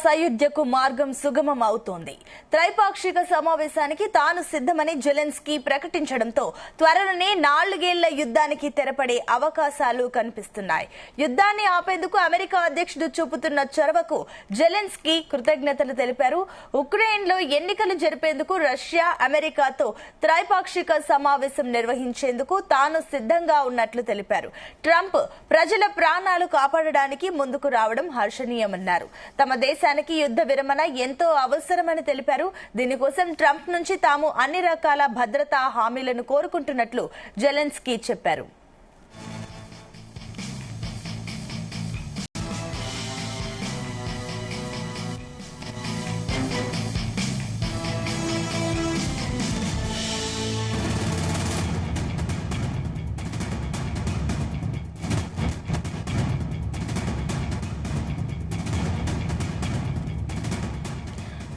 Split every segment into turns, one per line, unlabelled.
సయోధ్యకు మార్గం సుగమం అవుతోంది. త్రైపాక్షిక సమావేశానికి తాను సిద్ధమని జెలెన్స్కీ ప్రకటించడంతో త్వరలోనే 4 ఏళ్ల యుద్ధానికి తెరపడే అవకాశాలు కనిపిస్తున్నాయి. యుద్ధాన్ని ఆపేందుకు అమెరికా అధ్యక్షుడు చూపుతున్న చొరవకు జెలెన్స్కీ కృతజ్ఞతలు తెలిపారు. ఉక్రెయిన్లో ఎన్నికలు జరిపేందుకు రష్యా, అమెరికాతో త్రైపాక్షిక సమావేశం నిర్వహించేందుకు తాను సిద్ధంగా ఉన్నట్లు తెలిపారు. ట్రంప్ ప్రజల ప్రాణాలు కాపాడడానికి ముందుకు రావడం హర్షణీయమన్నారు. తమ దేశానికి యుద్ధ విరమణ ఎంతో అవసరమని తెలిపారు. దీనికోసం ట్రంప్ నుంచి తాము అన్ని రకాల భద్రతా హామీలను కోరుకుంటున్నట్లు జెలెన్స్కీ చెప్పారు.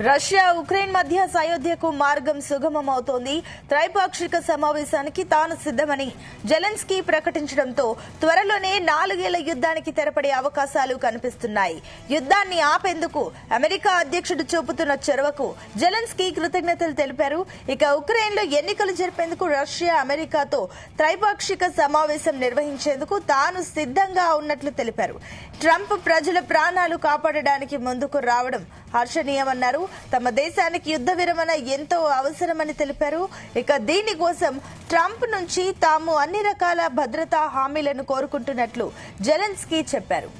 రష్యా, ఉక్రెయిన్ మధ్య సయోధ్యకు మార్గం సుగమం అవుతోంది. త్రైపాక్షిక సమావేశానికి తాను సిద్ధమని జెలెన్స్కీ ప్రకటించడంతో త్వరలోనే 4 ఏళ్ల యుద్ధానికి తెరపడే అవకాశాలు కనిపిస్తున్నాయి. యుద్ధాన్ని ఆపేందుకు అమెరికా అధ్యక్షుడు చూపుతున్న చొరవకు జెలెన్స్కీ కృతజ్ఞతలు తెలిపారు. ఇక ఉక్రెయిన్లో ఎన్నికలు జరిపేందుకు రష్యా, అమెరికాతో త్రైపాక్షిక సమావేశం నిర్వహించేందుకు తాను సిద్ధంగా ఉన్నట్లు తెలిపారు. ట్రంప్ ప్రజల ప్రాణాలు కాపాడడానికి ముందుకు రావడం హర్షణీయమన్నారు. తమ దేశానికి యుద్ధ విరమణ ఎంతో అవసరమని తెలిపారు. ఇక దీనికోసం ట్రంప్ నుంచి తాము అన్ని రకాల భద్రతా హామీలను కోరుకుంటున్నట్లు జెలెన్స్కీ చెప్పారు.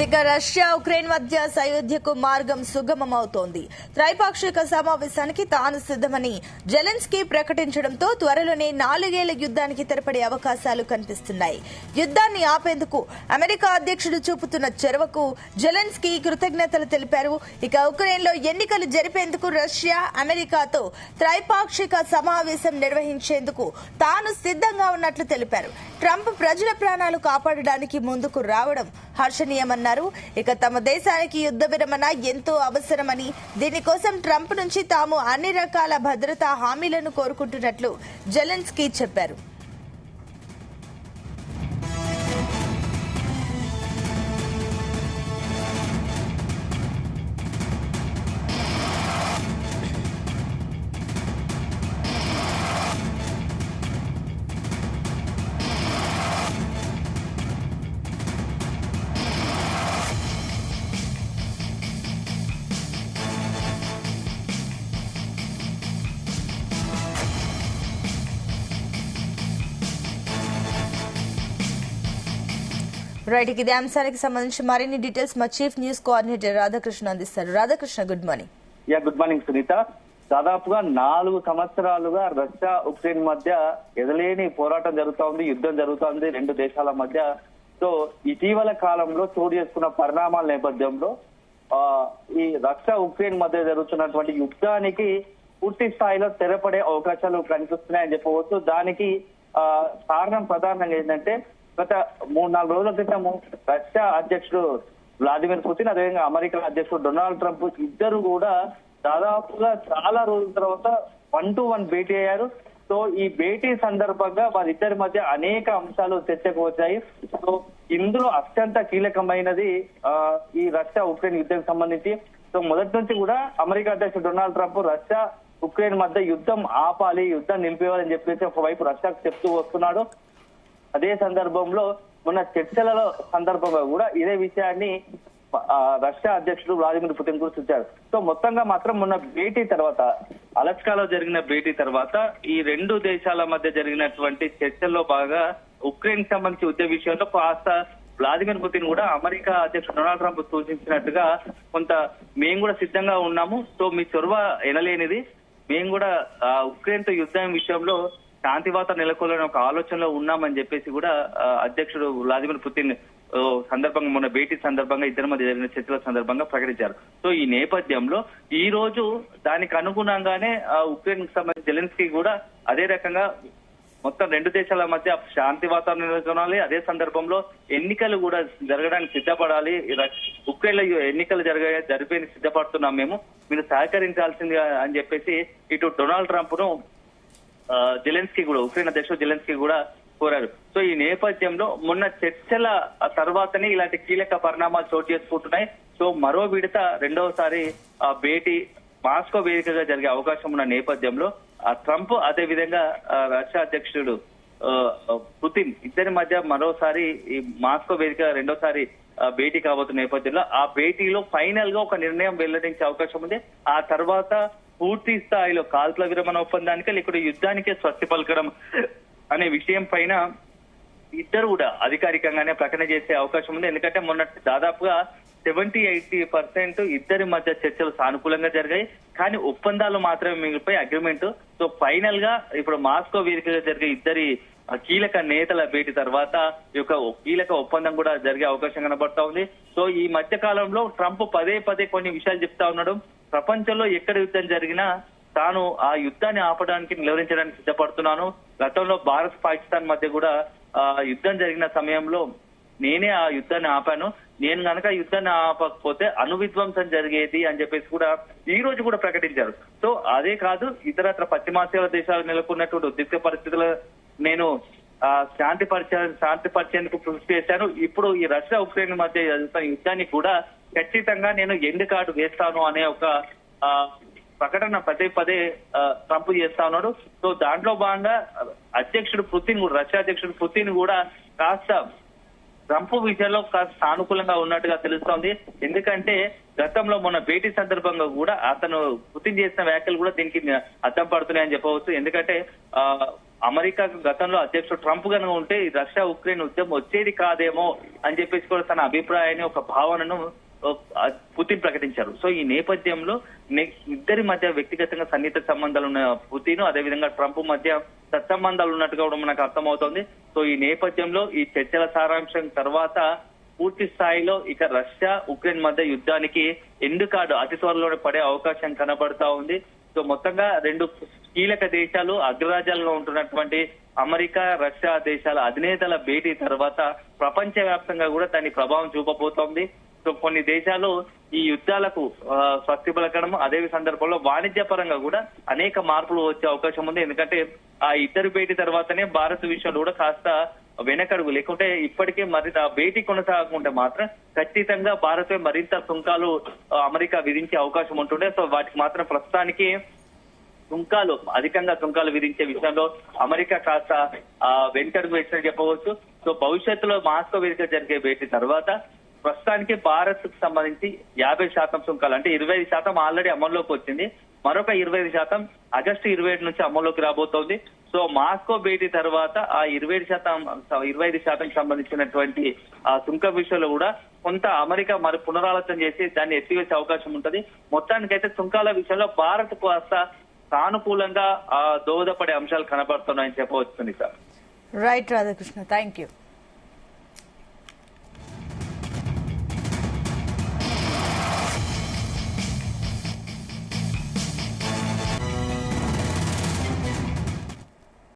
ఇక రష్యా, ఉక్రెయిన్ మధ్య సయోధ్యకు మార్గం సుగమమవుతోంది. త్రైపాక్షిక సమావేశానికి తాను సిద్ధమని జెలెన్స్కీ ప్రకటించడంతో త్వరలోనే 4 ఏళ్ల యుద్ధానికి తెరపడే అవకాశాలు కనిపిస్తున్నాయి. యుద్ధాన్ని ఆపేందుకు అమెరికా అధ్యక్షుడు చూపుతున్న చొరవకు జెలెన్స్కీ కృతజ్ఞతలు తెలిపారు. ఇక ఉక్రెయిన్లో ఎన్నికలు జరిపేందుకు రష్యా, అమెరికాతో త్రైపాక్షిక సమావేశం నిర్వహించేందుకు తాను సిద్ధంగా ఉన్నట్లు తెలిపారు. ట్రంప్ ప్రజల ప్రాణాలు కాపాడడానికి ముందుకు రావడం హర్షణీయమన్నారు. ఇక తమ దేశానికి యుద్ధ విరమణ ఎంతో అవసరమని, దీనికోసం ట్రంప్ నుంచి తాము అన్ని రకాల భద్రతా హామీలను కోరుకుంటున్నట్లు జెలెన్స్కీ చెప్పారు. రైట్, ఇదే అంశానికి సంబంధించి మరిన్ని డీటెయిల్స్ మా చీఫ్ న్యూస్ కోఆర్డినేటర్ రాధాకృష్ణ అందిస్తారు. Radhakrishna, good morning.
Good morning Sunitha. దాదాపుగా 4 సంవత్సరాలుగా రష్యా, ఉక్రెయిన్ మధ్య ఎదలేని పోరాటం జరుగుతోంది, యుద్ధం జరుగుతోంది 2 దేశాల మధ్య. సో ఇటీవల కాలంలో చోటు చేసుకున్న పరిణామాల నేపథ్యంలో ఈ రష్యా, ఉక్రెయిన్ మధ్య జరుగుతున్నటువంటి యుద్ధానికి పూర్తి స్థాయిలో తెరపడే అవకాశాలు కనిపిస్తున్నాయని చెప్పవచ్చు. దానికి కారణం ప్రధానంగా ఏంటంటే, గత 3-4 రోజుల క్రితము రష్యా అధ్యక్షుడు వ్లాదిమిర్ పుతిన్, అదేవిధంగా అమెరికా అధ్యక్షుడు డొనాల్డ్ ట్రంప్ ఇద్దరు కూడా దాదాపుగా చాలా రోజుల తర్వాత 1-to-1 భేటీ అయ్యారు. సో ఈ భేటీ సందర్భంగా వారిద్దరి మధ్య అనేక అంశాలు చర్చకు వచ్చాయి. సో ఇందులో అత్యంత కీలకమైనది ఈ రష్యా, ఉక్రెయిన్ యుద్ధం సంబంధించి. సో మొదటి నుంచి కూడా అమెరికా అధ్యక్షుడు డొనాల్డ్ ట్రంప్ రష్యా, ఉక్రెయిన్ మధ్య యుద్ధం ఆపాలి, యుద్ధం నిలిపేయాలని చెప్పేసి ఒకవైపు రష్యాకు చెప్తూ వస్తున్నాడు. అదే సందర్భంలో మొన్న చర్చల సందర్భంగా కూడా ఇదే విషయాన్ని రష్యా అధ్యక్షుడు వ్లాదిమిర్ పుతిన్ కూడా సూచించారు. సో మొత్తంగా మాత్రం మొన్న భేటీ తర్వాత, అలస్కాలో జరిగిన భేటీ తర్వాత ఈ 2 దేశాల మధ్య జరిగినటువంటి చర్చల్లో బాగా ఉక్రెయిన్ సంబంధించి యుద్ధ విషయంలో కాస్త వ్లాదిమిర్ పుతిన్ కూడా అమెరికా అధ్యక్షుడు డొనాల్డ్ ట్రంప్ సూచించినట్టుగా కొంత మేము కూడా సిద్ధంగా ఉన్నాము, సో మీ చొరవ ఎనలేనిది, మేము కూడా ఉక్రెయిన్ తో యుద్ధం విషయంలో శాంతివాత నెలకొల్లని ఒక ఆలోచనలో ఉన్నామని చెప్పేసి కూడా అధ్యక్షుడు వ్లాదిమిర్ పుతిన్ సందర్భంగా మొన్న భేటీ సందర్భంగా ఇద్దరి మధ్య జరిగిన చర్చల సందర్భంగా ప్రకటించారు. సో ఈ నేపథ్యంలో ఈ రోజు దానికి అనుగుణంగానే ఉక్రెయిన్ కు సంబంధించి జెలెన్స్కీ కూడా అదే రకంగా మొత్తం రెండు దేశాల మధ్య శాంతి వాతావరణం నెలకొనాలి, అదే సందర్భంలో ఎన్నికలు కూడా జరగడానికి సిద్ధపడాలి, ఉక్రెయిన్ లో ఎన్నికలు జరిపేందుకు సిద్ధపడుతున్నాం మీరు సహకరించాల్సిందిగా అని చెప్పేసి ఇటు డొనాల్డ్ ట్రంప్ ను జెలెన్స్కీ కూడా ఉక్రెయిన్ అధ్యక్షుడు జెలెన్స్కీ కూడా కోరారు. సో ఈ నేపథ్యంలో మొన్న చర్చల తర్వాతనే ఇలాంటి కీలక పరిణామాలు చోటు చేసుకుంటున్నాయి. సో మరో విడత రెండవసారి భేటీ మాస్కో వేదికగా జరిగే అవకాశం ఉన్న నేపథ్యంలో ట్రంప్ అదే విధంగా రష్యా అధ్యక్షుడు పుతిన్ ఇద్దరి మధ్య మరోసారి ఈ మాస్కో వేదిక రెండోసారి భేటీ కాబోతున్న నేపథ్యంలో ఆ భేటీలో ఫైనల్ గా ఒక నిర్ణయం వెల్లడించే అవకాశం ఉంది. ఆ తర్వాత పూర్తి స్థాయిలో కాల్పుల విరమణ ఒప్పందానికి లేకపోతే యుద్ధానికే స్వస్తి పలకడం అనే విషయం పైన ఇద్దరు కూడా అధికారికంగానే ప్రకటన చేసే అవకాశం ఉంది. ఎందుకంటే మొన్న దాదాపుగా 70-80% ఇద్దరి మధ్య చర్చలు సానుకూలంగా జరిగాయి, కానీ ఒప్పందాలు మాత్రమే మిగిలిపోయి అగ్రిమెంట్. సో ఫైనల్ గా ఇప్పుడు మాస్కో వేదికగా జరిగే ఇద్దరి కీలక నేతల భేటీ తర్వాత ఈ యొక్క కీలక ఒప్పందం కూడా జరిగే అవకాశం కనబడతా ఉంది. సో ఈ మధ్య కాలంలో ట్రంప్ పదే కొన్ని విషయాలు చెప్తా ఉన్నాడు. ప్రపంచంలో ఎక్కడ యుద్ధం జరిగినా తాను ఆ యుద్ధాన్ని ఆపడానికి నిలవరించడానికి సిద్ధపడుతున్నాను. గతంలో భారత్ పాకిస్తాన్ మధ్య కూడా యుద్ధం జరిగిన సమయంలో నేనే ఆ యుద్ధాన్ని ఆపాను, నేను గనక యుద్ధాన్ని ఆపకపోతే అణువిధ్వంసం జరిగేది అని చెప్పేసి కూడా ఈ రోజు కూడా ప్రకటించారు. సో అదే కాదు, ఇతరత్ర పశ్చిమాసియా దేశాలు నెలకొన్నటువంటి ఉద్రిక్త పరిస్థితులు నేను శాంతి పరిచేందుకు కృషి చేశాను. ఇప్పుడు ఈ రష్యా ఉక్రెయిన్ మధ్య యుద్ధాన్ని కూడా ఖచ్చితంగా నేను ఎండ్ కార్డు వేస్తాను అనే ఒక ప్రకటన పదే ట్రంప్ చేస్తా ఉన్నాడు. సో దాంట్లో భాగంగా అధ్యక్షుడు పుతిన్ కూడా రష్యా అధ్యక్షుడు పుతిన్ కూడా కాస్త ట్రంప్ విషయంలో కాస్త సానుకూలంగా ఉన్నట్టుగా తెలుస్తోంది. ఎందుకంటే గతంలో మొన్న భేటీ సందర్భంగా కూడా అతను పుతిన్ చేసిన వ్యాఖ్యలు కూడా దీనికి అద్దం పడుతున్నాయని చెప్పవచ్చు. ఎందుకంటే అమెరికా గతంలో అధ్యక్షుడు ట్రంప్ కనుక ఉంటే రష్యా ఉక్రెయిన్ యుద్ధం వచ్చేది కాదేమో అని చెప్పేసి కూడా తన అభిప్రాయాన్ని ఒక భావనను పుతిన్ ప్రకటించారు. సో ఈ నేపథ్యంలో ఇద్దరి మధ్య వ్యక్తిగతంగా సన్నిహిత సంబంధాలు ఉన్న పుతిన్ అదేవిధంగా ట్రంప్ మధ్య సత్సంబంధాలు ఉన్నట్టుగా కూడా మనకు అర్థమవుతోంది. సో ఈ నేపథ్యంలో ఈ చర్చల సారాంశం తర్వాత పూర్తి స్థాయిలో ఇక రష్యా ఉక్రెయిన్ మధ్య యుద్ధానికి ఎండ్ కార్డు అతి త్వరలోనే పడే అవకాశం కనబడతా ఉంది. సో మొత్తంగా రెండు కీలక దేశాలు అగ్రరాజ్యాలుగా ఉంటున్నటువంటి అమెరికా రష్యా దేశాల అధినేతల భేటీ తర్వాత ప్రపంచ వ్యాప్తంగా కూడా దాని ప్రభావం చూపబోతోంది. సో కొన్ని దేశాలు ఈ యుద్ధాలకు స్వస్తి పలకడం, అదే సందర్భంలో వాణిజ్య పరంగా కూడా అనేక మార్పులు వచ్చే అవకాశం ఉంది. ఎందుకంటే ఆ ఇద్దరు భేటీ తర్వాతనే భారత్ విషయంలో కూడా కాస్త వెనకడుగు, లేకుంటే ఇప్పటికే మరి ఆ భేటీ కొనసాగకుంటే మాత్రం ఖచ్చితంగా భారత్ మరింత సుంకాలు అమెరికా విధించే అవకాశం ఉంటుండే. సో వాటికి మాత్రం ప్రస్తుతానికి అధికంగా సుంకాలు విధించే విషయంలో అమెరికా కాస్త వెనకడుగు వేసినట్టు చెప్పవచ్చు. సో భవిష్యత్తులో మాస్కో వేదిక జరిగే భేటీ తర్వాత ప్రస్తుతానికి భారత్ కు సంబంధించి 50% సుంకాలు అంటే 25% ఆల్రెడీ అమల్లోకి వచ్చింది, మరొక 25% ఆగస్టు 27 నుంచి అమల్లోకి రాబోతోంది. సో మాస్కో భేటీ తర్వాత ఆ 25% సంబంధించినటువంటి ఆ సుంక విషయంలో కూడా కొంత అమెరికా మరి పునరాలోచన చేసి దాన్ని ఎత్తివేసే అవకాశం ఉంటది. మొత్తానికైతే సుంకాల విషయంలో భారత్ కాస్త సానుకూలంగా దోహదపడే అంశాలు కనబడుతున్నాయని చెప్పవచ్చు.
Right Radhakrishna, thank you.